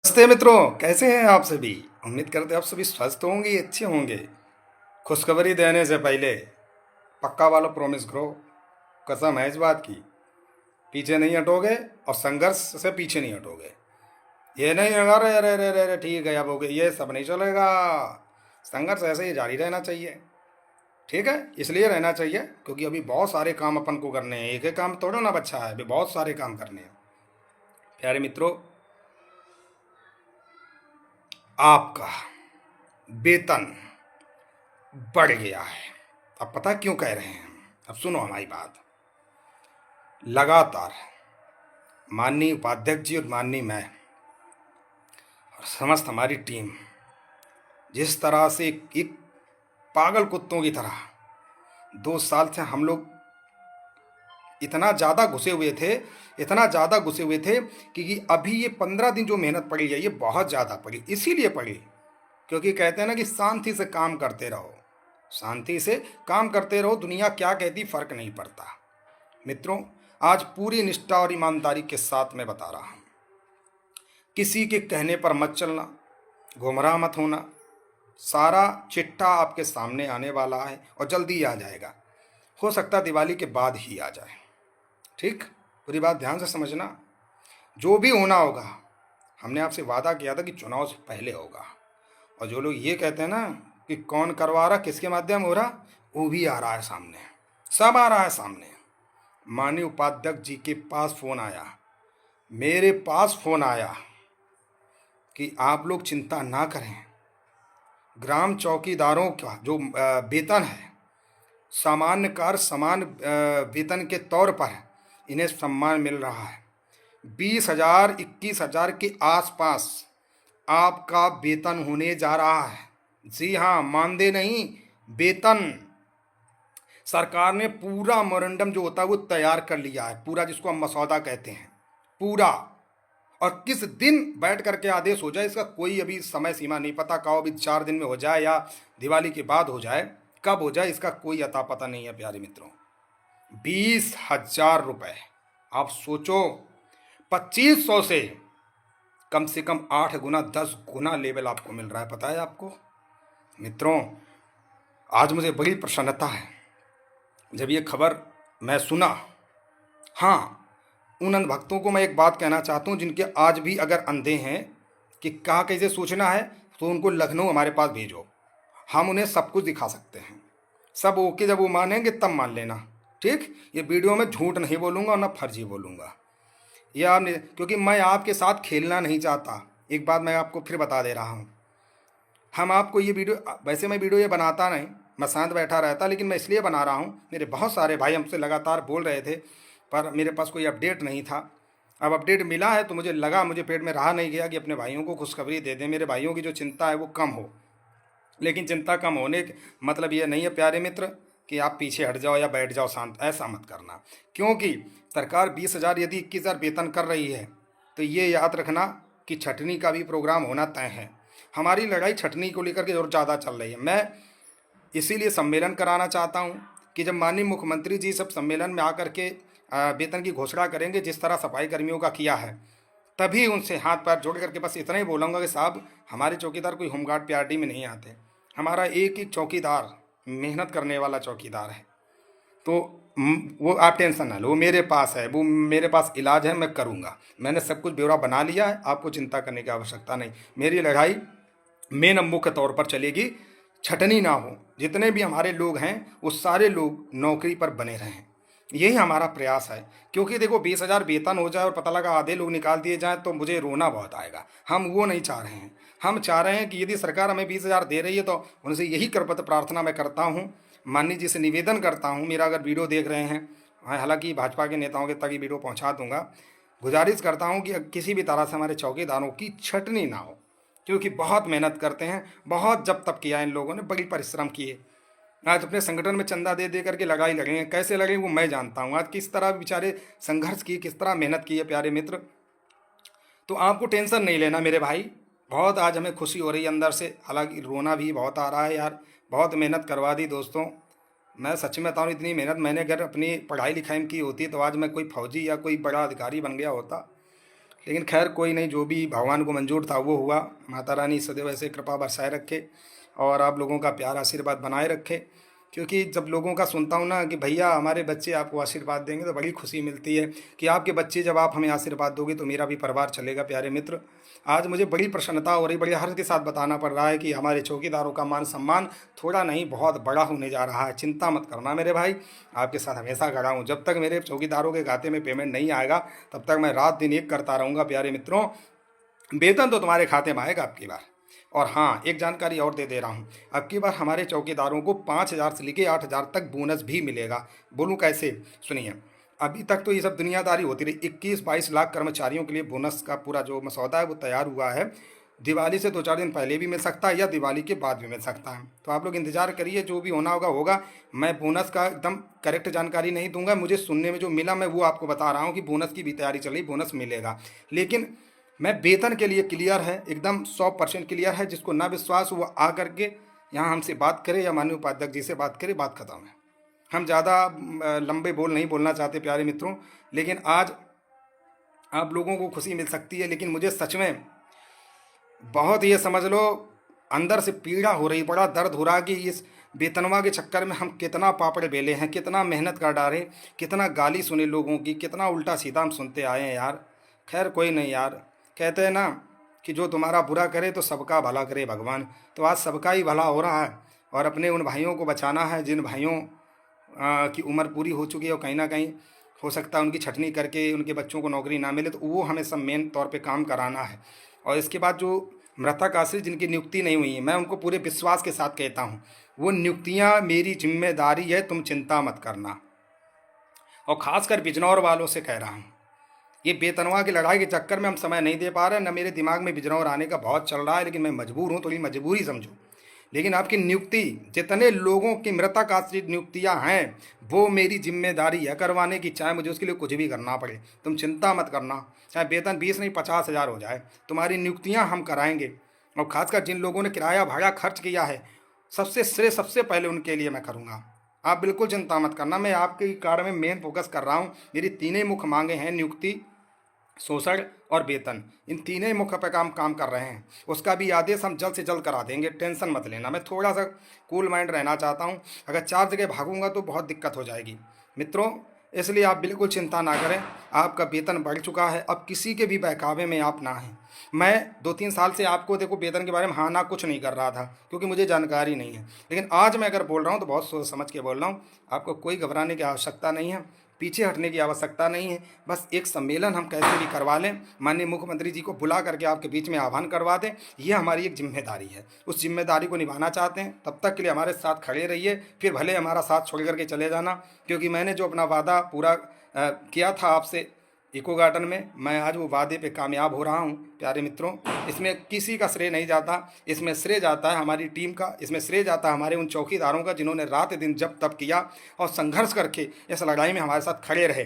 नमस्ते मित्रों, कैसे हैं आप सभी। उम्मीद करते हैं आप सभी स्वस्थ होंगे, अच्छे होंगे। खुशखबरी देने से पहले पक्का वाला प्रॉमिस करो, कसम है इस बात की, पीछे नहीं हटोगे और संघर्ष से पीछे नहीं हटोगे। ये नहीं होगा अरे अरे अरे अरे अरे, ठीक है अब हो गए, ये सब नहीं चलेगा। संघर्ष ऐसे ही जारी रहना चाहिए। ठीक है, इसलिए रहना चाहिए क्योंकि अभी बहुत सारे काम अपन को करने हैं। एक ही काम थोड़ा ना बच्चा है, अभी बहुत सारे काम करने हैं। प्यारे मित्रों, आपका वेतन बढ़ गया है। अब पता है क्यों कह रहे हैं हम? अब सुनो हमारी बात। लगातार माननीय उपाध्यक्ष जी और माननीय मैं और समस्त हमारी टीम जिस तरह से एक पागल कुत्तों की तरह 2 साल से हम लोग इतना ज़्यादा घुसे हुए थे, इतना ज़्यादा घुसे हुए थे कि अभी ये 15 दिन जो मेहनत पड़ी है ये बहुत ज़्यादा पड़ी। इसीलिए पड़ी क्योंकि कहते हैं ना कि शांति से काम करते रहो, शांति से काम करते रहो, दुनिया क्या कहती फर्क नहीं पड़ता। मित्रों, आज पूरी निष्ठा और ईमानदारी के साथ मैं बता रहा हूँ, किसी के कहने पर मत चलना, गुमराह मत होना। सारा चिट्ठा आपके सामने आने वाला है और जल्दी आ जाएगा। हो सकता है दिवाली के बाद ही आ जाए। ठीक, पूरी बात ध्यान से समझना। जो भी होना होगा, हमने आपसे वादा किया था कि चुनाव से पहले होगा। और जो लोग ये कहते हैं ना कि कौन करवा रहा, किसके माध्यम हो रहा, वो भी आ रहा है सामने, सब आ रहा है सामने। माननीय उपाध्यक्ष जी के पास फोन आया, मेरे पास फोन आया कि आप लोग चिंता ना करें, ग्राम चौकीदारों का जो वेतन है, सामान्य कार्य समान वेतन के तौर पर इन्हें सम्मान मिल रहा है। 20,000 21,000 के आसपास आपका वेतन होने जा रहा है। जी हाँ, मानदेय नहीं, वेतन। सरकार ने पूरा मोरंडम जो होता है वो तैयार कर लिया है, पूरा, जिसको हम मसौदा कहते हैं, पूरा। और किस दिन बैठ करके आदेश हो जाए इसका कोई अभी समय सीमा नहीं पता। कहो अभी 4 दिन में हो जाए या दिवाली के बाद हो जाए, कब हो जाए इसका कोई अता पता नहीं है। प्यारे मित्रों, 20,000 रुपये, आप सोचो, 2500 से कम 8 गुना 10 गुना लेवल आपको मिल रहा है। पता है आपको मित्रों, आज मुझे बड़ी प्रसन्नता है जब ये खबर मैं सुना। हाँ, उन अंध भक्तों को मैं एक बात कहना चाहता हूँ जिनके आज भी अगर अंधे हैं कि कहाँ कैसे सोचना है, तो उनको लखनऊ हमारे पास भेजो, हम उन्हें सब कुछ दिखा सकते हैं। सब ओके, जब वो मानेंगे तब मान लेना। ठीक, ये वीडियो में झूठ नहीं बोलूँगा और ना फर्जी बोलूँगा, या आपने, क्योंकि मैं आपके साथ खेलना नहीं चाहता। एक बात मैं आपको फिर बता दे रहा हूँ, हम आपको ये वीडियो, वैसे मैं वीडियो ये बनाता नहीं, मैं शांत बैठा रहता, लेकिन मैं इसलिए बना रहा हूँ, मेरे बहुत सारे भाई हमसे लगातार बोल रहे थे पर मेरे पास कोई अपडेट नहीं था। अब अपडेट मिला है तो मुझे लगा, मुझे पेट में रहा नहीं गया कि अपने भाइयों को खुशखबरी दे दें। मेरे भाइयों की जो चिंता है वो कम हो, लेकिन चिंता कम होने का मतलब ये नहीं है प्यारे मित्र कि आप पीछे हट जाओ या बैठ जाओ शांत, ऐसा मत करना। क्योंकि सरकार 20,000 यदि 21,000 वेतन कर रही है तो ये याद रखना कि छटनी का भी प्रोग्राम होना तय है। हमारी लड़ाई छटनी को लेकर के और ज़्यादा चल रही है। मैं इसीलिए सम्मेलन कराना चाहता हूँ कि जब माननीय मुख्यमंत्री जी सब सम्मेलन में आकर के वेतन की घोषणा करेंगे, जिस तरह सफाई कर्मियों का किया है, तभी उनसे हाथ पैर जोड़ करके बस इतना ही बोलूँगा कि साहब, हमारे चौकीदार कोई होमगार्ड पीआरडी में नहीं आते। हमारा एक एक चौकीदार मेहनत करने वाला चौकीदार है। तो वो आप टेंशन ना लो, वो मेरे पास है, वो मेरे पास इलाज है, मैं करूँगा। मैंने सब कुछ ब्यौरा बना लिया है, आपको चिंता करने की आवश्यकता नहीं। मेरी लड़ाई मेन मुख्य तौर पर चलेगी, छटनी ना हो, जितने भी हमारे लोग हैं वो सारे लोग नौकरी पर बने रहें, यही हमारा प्रयास है। क्योंकि देखो, 20,000 वेतन हो जाए और पता लगा आधे लोग निकाल दिए जाएं तो मुझे रोना बहुत आएगा। हम वो नहीं चाह रहे हैं। हम चाह रहे हैं कि यदि सरकार हमें 20,000 दे रही है तो उनसे यही करपत्र प्रार्थना मैं करता हूँ, माननीय जी से निवेदन करता हूँ, मेरा अगर वीडियो देख रहे हैं, हालांकि भाजपा के नेताओं के तक ये वीडियो पहुँचा दूंगा, गुजारिश करता हूँ कि किसी भी तरह से हमारे चौकीदारों की छटनी ना हो, क्योंकि बहुत मेहनत करते हैं, बहुत जब तब किया इन लोगों ने, बड़ी परिश्रम किए। आज अपने संगठन में चंदा दे दे करके लगाई लगे हैं, कैसे लगे वो मैं जानता हूँ। आज किस तरह बेचारे संघर्ष किए, किस तरह मेहनत की है प्यारे मित्र। तो आपको टेंशन नहीं लेना मेरे भाई, बहुत आज हमें खुशी हो रही है अंदर से, हालांकि रोना भी बहुत आ रहा है यार। बहुत मेहनत करवा दी दोस्तों, मैं सच में बताऊँ, इतनी मेहनत मैंने अगर अपनी पढ़ाई लिखाई में की होती तो आज मैं कोई फौजी या कोई बड़ा अधिकारी बन गया होता। लेकिन खैर कोई नहीं, जो भी भगवान को मंजूर था वो हुआ। माता रानी सदैव ऐसे कृपा बरसाए रखे और आप लोगों का प्यार आशीर्वाद बनाए रखे। क्योंकि जब लोगों का सुनता हूँ ना कि भैया हमारे बच्चे आपको आशीर्वाद देंगे, तो बड़ी खुशी मिलती है कि आपके बच्चे जब आप हमें आशीर्वाद दोगे तो मेरा भी परिवार चलेगा। प्यारे मित्र, आज मुझे बड़ी प्रसन्नता हो रही, बड़ी हर्ष के साथ बताना पड़ रहा है कि हमारे चौकीदारों का मान सम्मान थोड़ा नहीं बहुत बड़ा होने जा रहा है। चिंता मत करना मेरे भाई, आपके साथ हमेशा खड़ा हूँ। जब तक मेरे चौकीदारों के खाते में पेमेंट नहीं आएगा तब तक मैं रात दिन एक करता रहूँगा। प्यारे मित्रों, वेतन तो तुम्हारे खाते में आएगा अब की बार। और हाँ, एक जानकारी और दे दे रहा हूँ, अब की बार हमारे चौकीदारों को 5,000 से लेकर 8,000 तक बोनस भी मिलेगा। बोलूँ कैसे? सुनिए, अभी तक तो ये सब दुनियादारी होती रही। 21-22 लाख कर्मचारियों के लिए बोनस का पूरा जो मसौदा है वो तैयार हुआ है। दिवाली से 2-4 दिन पहले भी मिल सकता है या दिवाली के बाद भी मिल सकता है। तो आप लोग इंतजार करिए, जो भी होना होगा होगा। मैं बोनस का एकदम करेक्ट जानकारी नहीं दूंगा, मुझे सुनने में जो मिला मैं वो आपको बता रहा हूँ कि बोनस की भी तैयारी चल रही, बोनस मिलेगा। लेकिन मैं वेतन के लिए क्लियर है, एकदम 100% क्लियर है। जिसको ना विश्वास वो आ करके यहाँ हमसे बात करे या माननीय उपाध्यक्ष जी से बात करे, बात खत्म है। हम ज़्यादा लंबे बोल नहीं बोलना चाहते प्यारे मित्रों, लेकिन आज आप लोगों को खुशी मिल सकती है, लेकिन मुझे सच में बहुत, ये समझ लो, अंदर से पीड़ा हो रही, बड़ा दर्द हो रहा कि इस वेतनवा के चक्कर में हम कितना पापड़ बेले हैं, कितना मेहनत कर डाले, कितना गाली सुने लोगों की, कितना उल्टा सीधा हम सुनते आए हैं यार। खैर कोई नहीं यार, कहते हैं ना कि जो तुम्हारा बुरा करे तो सबका भला करे भगवान। तो आज सबका ही भला हो रहा है और अपने उन भाइयों को बचाना है जिन भाइयों की उम्र पूरी हो चुकी है और कहीं ना कहीं हो सकता है उनकी छटनी करके उनके बच्चों को नौकरी ना मिले, तो वो हमें सब मेन तौर पे काम कराना है। और इसके बाद जो मृतक आश्रित जिनकी नियुक्ति नहीं हुई है, मैं उनको पूरे विश्वास के साथ कहता हूँ वो नियुक्तियाँ मेरी जिम्मेदारी है, तुम चिंता मत करना। और ख़ासकर बिजनौर वालों से कह रहा हूँ, ये बेतनवा की लड़ाई के चक्कर में हम समय नहीं दे पा रहे, न मेरे दिमाग में बिजनौर आने का बहुत चल रहा है, लेकिन मैं मजबूर हूँ, थोड़ी मजबूरी समझो। लेकिन आपकी नियुक्ति, जितने लोगों की मृतक आश्रित नियुक्तियाँ हैं वो मेरी जिम्मेदारी है करवाने की, चाहे मुझे उसके लिए कुछ भी करना पड़े। तुम चिंता मत करना, चाहे वेतन 20 नहीं 50,000 हो जाए, तुम्हारी नियुक्तियाँ हम कराएंगे। और खासकर जिन लोगों ने किराया भाड़ा खर्च किया है, सबसे श्रेय सबसे पहले उनके लिए मैं करूँगा। आप बिल्कुल चिंता मत करना, मैं आपके कार्य में मेन फोकस कर रहा हूँ। मेरी तीनों मुख्य मांगे हैं, नियुक्ति, शोषण और वेतन, इन तीनों मुख्य पे काम कर रहे हैं। उसका भी आदेश हम जल्द से जल्द करा देंगे, टेंशन मत लेना। मैं थोड़ा सा कूल माइंड रहना चाहता हूँ, अगर 4 जगह भागूंगा तो बहुत दिक्कत हो जाएगी मित्रों। इसलिए आप बिल्कुल चिंता ना करें, आपका वेतन बढ़ चुका है, अब किसी के भी बहकावे में आप ना हैं। मैं 2-3 साल से आपको देखो वेतन के बारे में हाँ ना कुछ नहीं कर रहा था, क्योंकि मुझे जानकारी नहीं है। लेकिन आज मैं अगर बोल रहा हूँ तो बहुत सोच समझ के बोल रहा हूँ। आपको कोई घबराने की आवश्यकता नहीं है, पीछे हटने की आवश्यकता नहीं है। बस एक सम्मेलन हम कैसे भी करवा लें, माननीय मुख्यमंत्री जी को बुला करके आपके बीच में आह्वान करवा दें, ये हमारी एक जिम्मेदारी है। उस जिम्मेदारी को निभाना चाहते हैं, तब तक के लिए हमारे साथ खड़े रहिए, फिर भले हमारा साथ छोड़ करके चले जाना। क्योंकि मैंने जो अपना वादा पूरा किया था आपसे इको गार्डन में, मैं आज वो वादे पे कामयाब हो रहा हूँ प्यारे मित्रों। इसमें किसी का श्रेय नहीं जाता, इसमें श्रेय जाता है हमारी टीम का, इसमें श्रेय जाता है हमारे उन चौकीदारों का जिन्होंने रात दिन जब तब किया और संघर्ष करके इस लड़ाई में हमारे साथ खड़े रहे।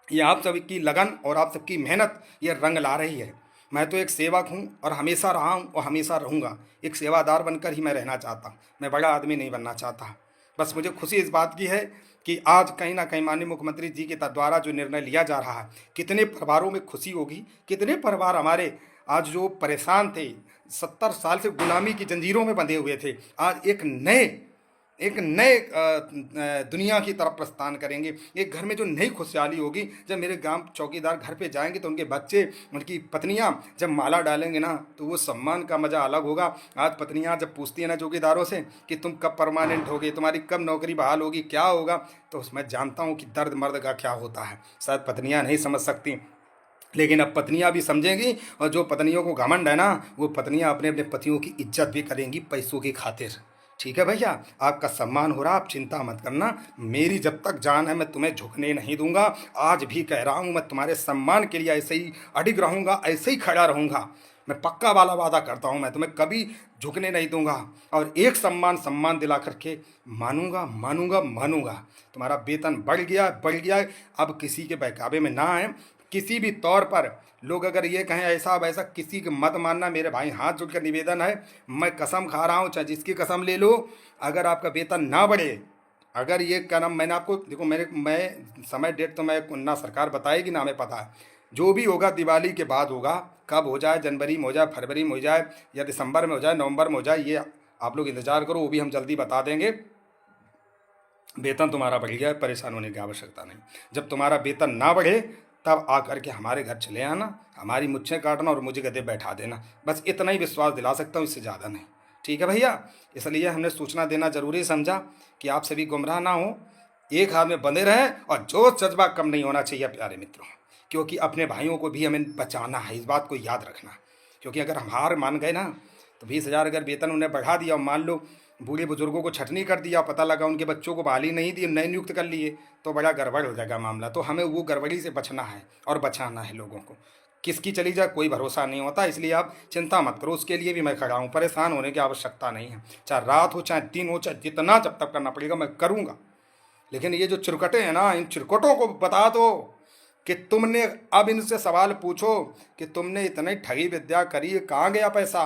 ये आप सबकी लगन और आप सबकी मेहनत ये रंग ला रही है। मैं तो एक सेवक हूँ और हमेशा रहा हूँ और हमेशा रहूँगा, एक सेवादार बनकर ही मैं रहना चाहता हूँ। मैं बड़ा आदमी नहीं बनना चाहता। बस मुझे खुशी इस बात की है कि आज कहीं ना कहीं माननीय मुख्यमंत्री जी के द्वारा जो निर्णय लिया जा रहा है, कितने परिवारों में खुशी होगी। कितने परिवार हमारे आज जो परेशान थे, 70 साल से गुलामी की जंजीरों में बंधे हुए थे, आज एक नए दुनिया की तरफ प्रस्थान करेंगे। एक घर में जो नई खुशहाली होगी, जब मेरे गांव चौकीदार घर पे जाएंगे तो उनके बच्चे, उनकी पत्नियां जब माला डालेंगे ना, तो वो सम्मान का मज़ा अलग होगा। आज पत्नियां जब पूछती हैं ना चौकीदारों से कि तुम कब परमानेंट होगे, तुम्हारी कब नौकरी बहाल होगी, क्या होगा, तो मैं जानता हूँ कि दर्द मर्द का क्या होता है। शायद पत्नियाँ नहीं समझ सकती, लेकिन अब पत्नियां भी समझेंगी। और जो पत्नियों को घमंड है ना, वो पत्नियां अपने अपने पतियों की इज्जत भी करेंगी पैसों की खातिर। ठीक है भैया, आपका सम्मान हो रहा, आप चिंता मत करना। मेरी जब तक जान है मैं तुम्हें झुकने नहीं दूंगा। आज भी कह रहा हूँ, मैं तुम्हारे सम्मान के लिए ऐसे ही अडिग रहूँगा, ऐसे ही खड़ा रहूँगा। मैं पक्का वाला वादा करता हूँ, मैं तुम्हें कभी झुकने नहीं दूंगा। और एक सम्मान दिला करके मानूंगा मानूंगा मानूंगा। तुम्हारा वेतन बढ़ गया, अब किसी के बहकावे में ना आए। किसी भी तौर पर लोग अगर ये कहें ऐसा वैसा, किसी के मत मानना मेरे भाई, हाथ जोड़कर निवेदन है। मैं कसम खा रहा हूँ, चाहे जिसकी कसम ले लो, अगर आपका वेतन ना बढ़े, अगर ये क्या नाम, मैंने आपको देखो, मैं समय डेट तो मैं ना सरकार बताएगी ना हमें पता है। जो भी होगा दिवाली के बाद होगा, कब हो जाए, जनवरी में हो जाए, फरवरी में हो जाए, या दिसंबर में हो जाए, नवंबर में हो जाए, ये आप लोग इंतजार करो, वो भी हम जल्दी बता देंगे। वेतन तुम्हारा बढ़ गया है, परेशान होने की आवश्यकता नहीं। जब तुम्हारा वेतन ना बढ़े तब आकर के हमारे घर चले आना, हमारी मुच्छें काटना और मुझे गधे बैठा देना, बस इतना ही विश्वास दिला सकता हूँ, इससे ज़्यादा नहीं। ठीक है भैया, इसलिए हमने सूचना देना जरूरी समझा कि आप सभी गुमराह ना हो, एक हाथ में बंधे रहें, और जोश जज्बा कम नहीं होना चाहिए प्यारे मित्रों, क्योंकि अपने भाइयों को भी हमें बचाना है, इस बात को याद रखना। क्योंकि अगर हम हार मान गए ना, तो 20,000 अगर वेतन उन्हें बढ़ा दिया और मान लो बूढ़े बुजुर्गों को छटनी कर दिया, पता लगा उनके बच्चों को बहाली नहीं दी, नए नियुक्त कर लिए, तो बड़ा गड़बड़ हो जाएगा मामला। तो हमें वो गड़बड़ी से बचना है और बचाना है लोगों को। किसकी चली जाए कोई भरोसा नहीं होता, इसलिए आप चिंता मत करो, उसके लिए भी मैं खड़ा हूँ, परेशान होने की आवश्यकता नहीं है। चाहे रात हो, चाहे दिन हो, चाहे जितना जब तक करना पड़ेगा मैं करूँगा। लेकिन ये जो चिरकटे हैं ना, इन चिरकटों को बता दो कि तुमने, अब इनसे सवाल पूछो कि तुमने इतनी ठगी विद्या करी, कहाँ गया पैसा,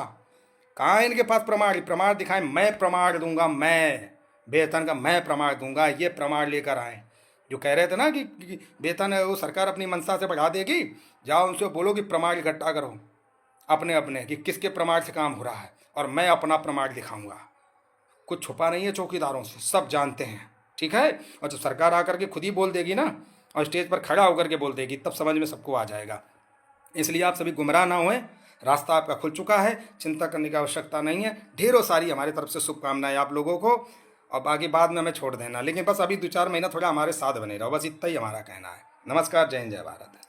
कहाँ इनके पास प्रमाण, प्रमाण दिखाएं, मैं प्रमाण दूंगा, मैं वेतन का मैं प्रमाण दूंगा, ये प्रमाण लेकर आए। जो कह रहे थे ना कि वेतन है वो सरकार अपनी मंशा से बढ़ा देगी, जाओ उनसे बोलो कि प्रमाण इकट्ठा करो अपने अपने, कि किसके प्रमाण से काम हो रहा है, और मैं अपना प्रमाण दिखाऊंगा। कुछ छुपा नहीं है चौकीदारों से, सब जानते हैं। ठीक है, और जब सरकार आकर के खुद ही बोल देगी ना, और स्टेज पर खड़ा होकर के बोल देगी, तब समझ में सबको आ जाएगा। इसलिए आप सभी गुमराह ना होएं, रास्ता आपका खुल चुका है, चिंता करने की आवश्यकता नहीं है। ढेरों सारी हमारी तरफ से शुभकामनाएं आप लोगों को, और बाकी बाद में हमें छोड़ देना, लेकिन बस अभी 2-4 महीना थोड़ा हमारे साथ बने रहो, बस इतना ही हमारा कहना है। नमस्कार, जय हिंद, जय भारत।